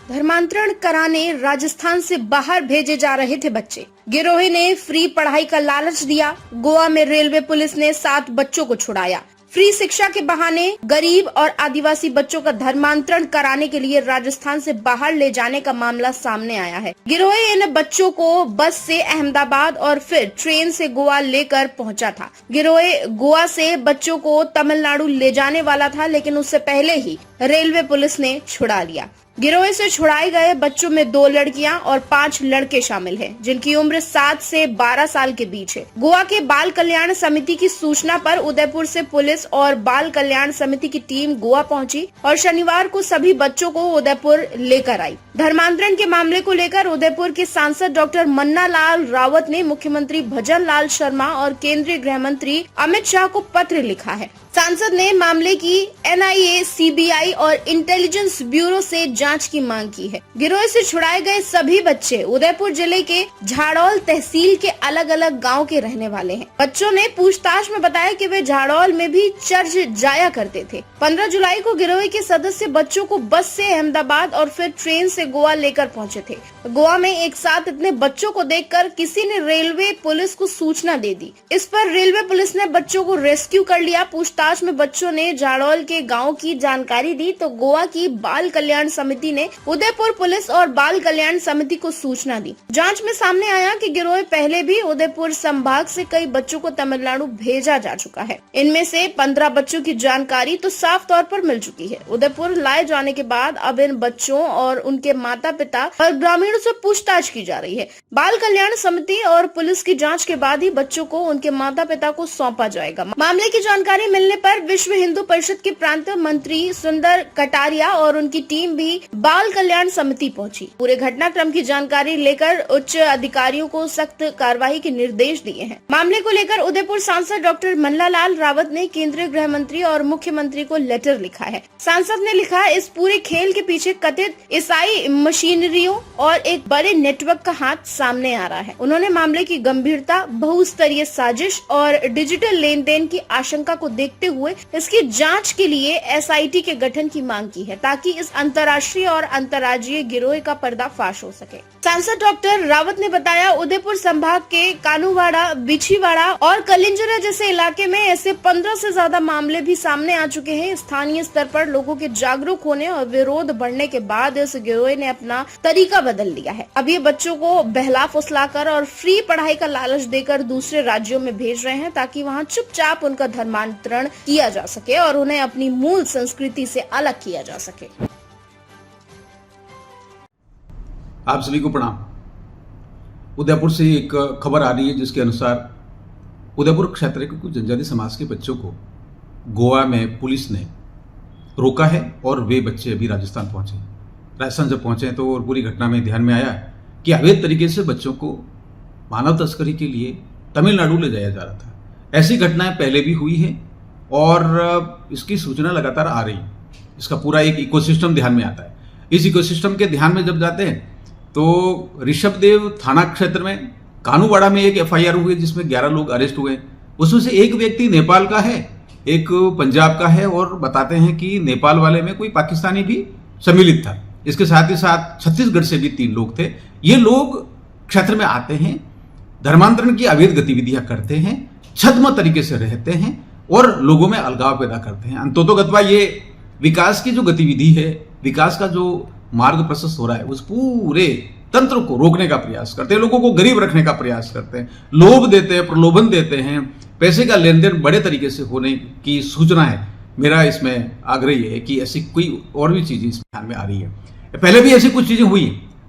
धर्मांतरण कराने राजस्थान से बाहर भेजे जा रहे थे बच्चे। गिरोह ने फ्री पढ़ाई का लालच दिया। गोवा में रेलवे पुलिस ने 7 बच्चों को छुड़ाया। फ्री शिक्षा के बहाने गरीब और आदिवासी बच्चों का धर्मांतरण कराने के लिए राजस्थान से बाहर ले जाने का मामला सामने आया है। गिरोह इन बच्चों को बस से अहमदाबाद और फिर ट्रेन से गोवा लेकर पहुंचा था। गिरोह गोवा से बच्चों को तमिलनाडु ले जाने वाला था, लेकिन उससे पहले ही रेलवे पुलिस ने छुड़ा लिया। गिरोह से छुड़ाए गए बच्चों में 2 लड़कियां और 5 लड़के शामिल हैं, जिनकी उम्र 7 से 12 साल के बीच है। गोवा के बाल कल्याण समिति की सूचना पर उदयपुर से पुलिस और बाल कल्याण समिति की टीम गोवा पहुंची और शनिवार को सभी बच्चों को उदयपुर लेकर आई। धर्मांतरण के मामले को लेकर उदयपुर के सांसद डॉक्टर मन्ना लाल रावत ने मुख्यमंत्री भजन लाल शर्मा और केंद्रीय गृह मंत्री अमित शाह को पत्र लिखा है। सांसद ने मामले की NIA, CBI और इंटेलिजेंस ब्यूरो से जांच की मांग की है। गिरोह से छुड़ाए गए सभी बच्चे उदयपुर जिले के झाड़ौल तहसील के अलग अलग गांव के रहने वाले हैं। बच्चों ने पूछताछ में बताया कि वे झाड़ौल में भी चर्च जाया करते थे। 15 जुलाई को गिरोह के सदस्य बच्चों को बस से अहमदाबाद और फिर ट्रेन से गोवा लेकर पहुंचे थे। गोवा में एक साथ इतने बच्चों को देखकर किसी ने रेलवे पुलिस को सूचना दे दी। इस पर रेलवे पुलिस ने बच्चों को रेस्क्यू कर लिया। पूछताछ में बच्चों ने झाड़ौल के गांव की जानकारी दी तो गोवा की बाल कल्याण समिति ने उदयपुर पुलिस और बाल कल्याण समिति को सूचना दी। जांच में सामने आया कि गिरोह पहले भी उदयपुर संभाग से कई बच्चों को तमिलनाडु भेजा जा चुका है। इनमें से 15 बच्चों की जानकारी तो साफ तौर पर मिल चुकी है। उदयपुर लाए जाने के बाद अब इन बच्चों और उनके माता पिता और ग्रामीणों से पूछताछ की जा रही है। बाल कल्याण समिति और पुलिस की जांच के बाद ही बच्चों को उनके माता पिता को सौंपा जाएगा। मामले की जानकारी मिलने पर विश्व हिंदू परिषद के प्रांत मंत्री सुंदर कटारिया और उनकी टीम भी बाल कल्याण समिति पहुंची। पूरे घटनाक्रम की जानकारी लेकर उच्च अधिकारियों को सख्त कार्रवाई के निर्देश दिए हैं। मामले को लेकर उदयपुर सांसद डॉक्टर मन्ना लाल रावत ने केंद्रीय गृह मंत्री और मुख्यमंत्री को लेटर लिखा है। सांसद ने लिखा, इस पूरे खेल के पीछे कथित ईसाई मशीनरियों और एक बड़े नेटवर्क का हाथ सामने आ रहा है। उन्होंने मामले की गंभीरता, बहुस्तरीय साजिश और डिजिटल लेन देन की आशंका को देखते हुए इसकी जांच के लिए SIT के गठन की मांग की है, ताकि इस अंतर्राष्ट्रीय और अंतर्राज्यीय गिरोह का पर्दाफाश हो सके। सांसद डॉक्टर रावत ने बताया, उदयपुर संभाग के कानूवाड़ा, बिछीवाड़ा और कलिंजरा जैसे इलाके में ऐसे 15 से ज्यादा मामले भी सामने आ चुके हैं। स्थानीय स्तर पर लोगों के जागरूक होने और विरोध बढ़ने के बाद इस गिरोह ने अपना तरीका बदल लिया है। अब ये बच्चों को बहला फुसलाकर और फ्री पढ़ाई का लालच देकर दूसरे राज्यों में भेज रहे हैं, ताकि वहाँ चुपचाप उनका धर्मांतरण किया जा सके और उन्हें अपनी मूल संस्कृति से अलग किया जा सके। आप सभी को प्रणाम। उदयपुर से एक खबर आ रही है जिसके अनुसार उदयपुर क्षेत्र के कुछ जनजाति समाज के बच्चों को गोवा में पुलिस ने रोका है और वे बच्चे अभी राजस्थान पहुंचे। राजस्थान जब पहुंचे तो और पूरी घटना में ध्यान में आया कि अवैध तरीके से बच्चों को मानव तस्करी के लिए तमिलनाडु ले जाया जा रहा था। ऐसी घटनाएं पहले भी हुई है और इसकी सूचना लगातार आ रही है। इसका पूरा एक इकोसिस्टम ध्यान में आता है। इस इकोसिस्टम के ध्यान में जब जाते हैं तो ऋषभदेव थाना क्षेत्र में कानूवाड़ा में एक FIR हुई जिसमें 11 लोग अरेस्ट हुए। उसमें से एक व्यक्ति नेपाल का है, एक पंजाब का है और बताते हैं कि नेपाल वाले में कोई पाकिस्तानी भी सम्मिलित था। इसके साथ ही साथ छत्तीसगढ़ से भी 3 लोग थे। ये लोग क्षेत्र में आते हैं, धर्मांतरण की अवैध गतिविधियां करते हैं, छद्म तरीके से रहते हैं और लोगों में अलगाव पैदा करते हैं। अंततोगत्वा ये विकास की जो गतिविधि है, विकास का जो मार्ग प्रशस्त हो रहा है, उस पूरे तंत्र को रोकने का प्रयास करते हैं, लोगों को गरीब रखने का प्रयास करते हैं, लोभ देते हैं, प्रलोभन देते हैं, पैसे का लेन देन बड़े तरीके से होने की सूचना है। मेरा इसमें आग्रह ये है कि ऐसी कोई और भी चीजें इस ध्यान में आ रही है। पहले भी ऐसी कुछ चीजें हुई।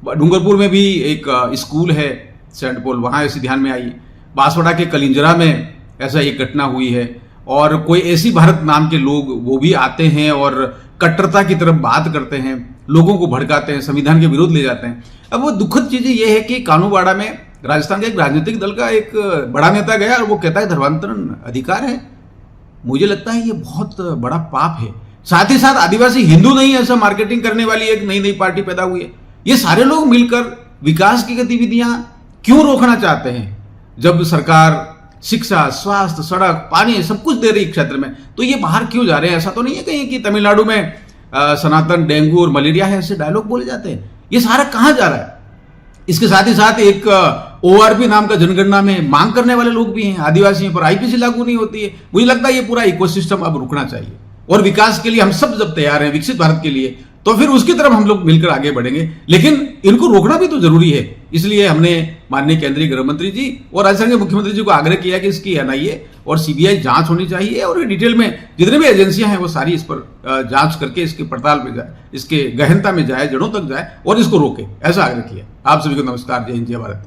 डूंगरपुर में भी एक स्कूल है सेंट पॉल, वहां ऐसी ध्यान में आई। बांसवाड़ा के कलिंजरा में ऐसा एक घटना हुई है और कोई ऐसी भारत नाम के लोग वो भी आते हैं और कट्टरता की तरफ बात करते हैं, लोगों को भड़काते हैं, संविधान के विरोध ले जाते हैं। अब वो दुखद चीज ये है कि कानूवाड़ा में राजस्थान के एक राजनीतिक दल का एक बड़ा नेता गया और वो कहता है धर्मांतरण अधिकार है। मुझे लगता है ये बहुत बड़ा पाप है। साथ ही साथ आदिवासी हिंदू नहीं ऐसा मार्केटिंग करने वाली एक नई पार्टी पैदा हुई है। ये सारे लोग मिलकर विकास की गतिविधियां क्यों रोकना चाहते हैं? जब सरकार शिक्षा, स्वास्थ्य, सड़क, पानी सब कुछ दे रही क्षेत्र में, तो ये बाहर क्यों जा रहे हैं? ऐसा तो नहीं है कहीं कि तमिलनाडु में सनातन डेंगू और मलेरिया है, ऐसे डायलॉग बोले जाते हैं। ये सारा कहां जा रहा है? इसके साथ ही साथ एक ओआरपी नाम का जनगणना में मांग करने वाले लोग भी हैं, आदिवासियों पर आईपीसी लागू नहीं होती है। मुझे लगता है ये पूरा इकोसिस्टम अब रुकना चाहिए और विकास के लिए हम सब जब तैयार हैं, विकसित भारत के लिए, तो फिर उसकी तरफ हम लोग मिलकर आगे बढ़ेंगे। लेकिन इनको रोकना भी तो जरूरी है। इसलिए हमने माननीय केंद्रीय गृह मंत्री जी और राजस्थान के मुख्यमंत्री जी को आग्रह किया कि इसकी एनआईए और सीबीआई जांच होनी चाहिए और डिटेल में जितने भी एजेंसियां हैं वो सारी इस पर जांच करके इसके पड़ताल में जाए, इसके गहनता में जाए, जड़ों तक जाए और इसको रोके, ऐसा आग्रह किया। आप सभी को नमस्कार, जय हिंद, जय भारत।